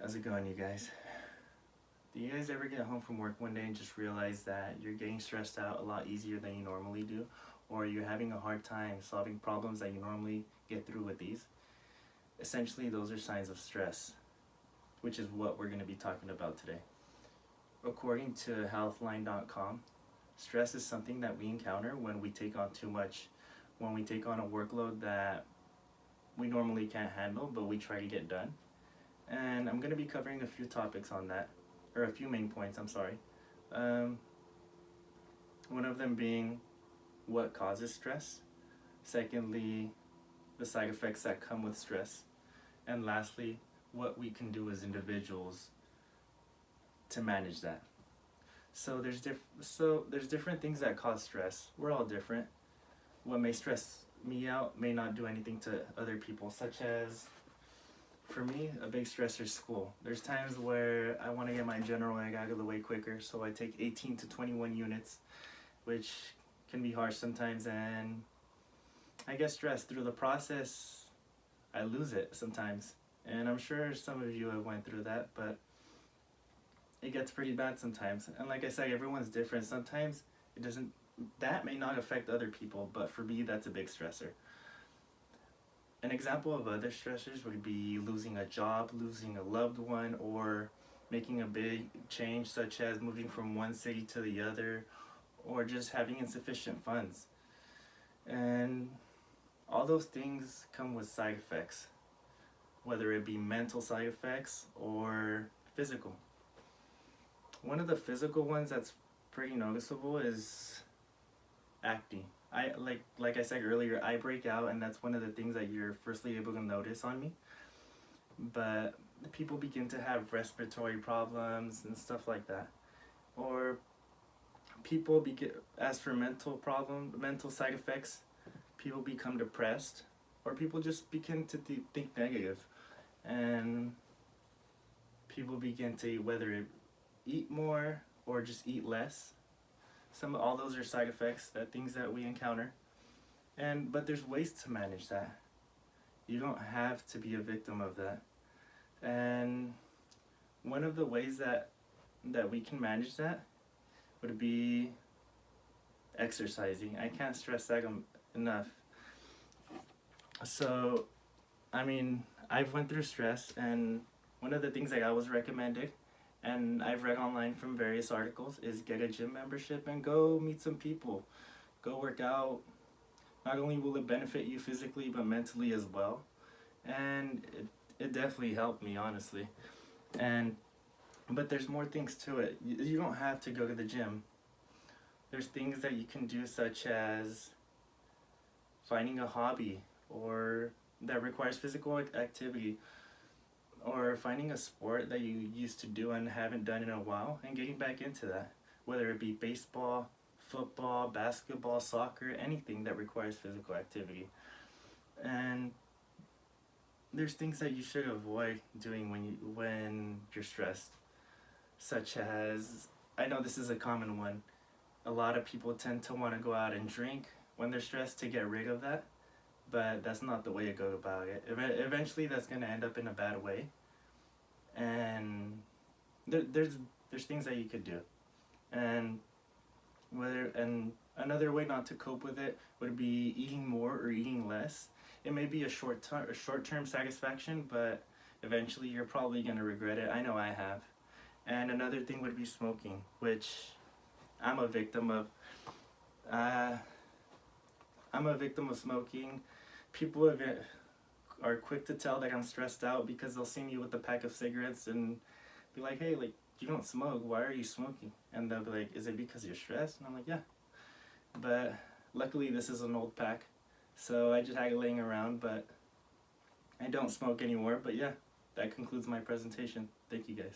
How's it going, you guys? Do you guys ever get home from work one day and just realize that you're getting stressed out a lot easier than you normally do? Or you're having a hard time solving problems that you normally get through with ease? Essentially, those are signs of stress, which is what we're going to be talking about today. According to healthline.com, stress is something that we encounter when we take on too much, when we take on a workload that we normally can't handle, but we try to get done. And I'm going to be covering a few topics on that, or a few main points, I'm sorry. Um, One of them being what causes stress. Secondly, the side effects that come with stress. And lastly, what we can do as individuals to manage that. So there's different things that cause stress. We're all different. What may stress me out may not do anything to other people, such as for me, a big stressor is school. There's times where I want to get my general ag out of the way quicker, so I take 18 to 21 units, which can be harsh sometimes, and I get stressed through the process. I lose it sometimes, and I'm sure some of you have went through that, but it gets pretty bad sometimes. And like I said, everyone's different. Sometimes it doesn't, that may not affect other people, but for me, that's a big stressor. An example of other stressors would be losing a job, losing a loved one, or making a big change such as moving from one city to the other, or just having insufficient funds. And all those things come with side effects, whether it be mental side effects or physical. One of the physical ones that's pretty noticeable is acne. I like I said earlier, I break out, and that's one of the things that you're firstly able to notice on me. But people begin to have respiratory problems and stuff like that, or people begin. As for mental side effects, people become depressed, or people just begin to think negative, and people begin to whether eat more or just eat less. All those are side effects, that things that we encounter. But there's ways to manage that. You don't have to be a victim of that. And one of the ways that we can manage that would be exercising. I can't stress that enough. So, I mean, I've went through stress, and one of the things that I was recommended, and I've read online from various articles, is get a gym membership and go meet some people. Go work out. Not only will it benefit you physically, but mentally as well. And it definitely helped me, honestly. But there's more things to it. You don't have to go to the gym. There's things that you can do, such as finding a hobby or that requires physical activity, or finding a sport that you used to do and haven't done in a while and getting back into that, whether it be baseball, football, basketball, soccer, anything that requires physical activity. And there's things that you should avoid doing when you're stressed, such as, I know this is a common one, a lot of people tend to want to go out and drink when they're stressed to get rid of that. But that's not the way to go about it. Eventually, that's going to end up in a bad way. And there's things that you could do. And another way not to cope with it would be eating more or eating less. It may be a short-term satisfaction, but eventually you're probably going to regret it. I know I have. And another thing would be smoking, which I'm a victim of. I'm a victim of smoking. People are quick to tell that I'm stressed out because they'll see me with a pack of cigarettes and be like, hey, like, you don't smoke, why are you smoking? And they'll be like, is it because you're stressed? And I'm like, yeah. But luckily this is an old pack, so I just had it laying around, but I don't smoke anymore. But yeah, that concludes my presentation. Thank you guys.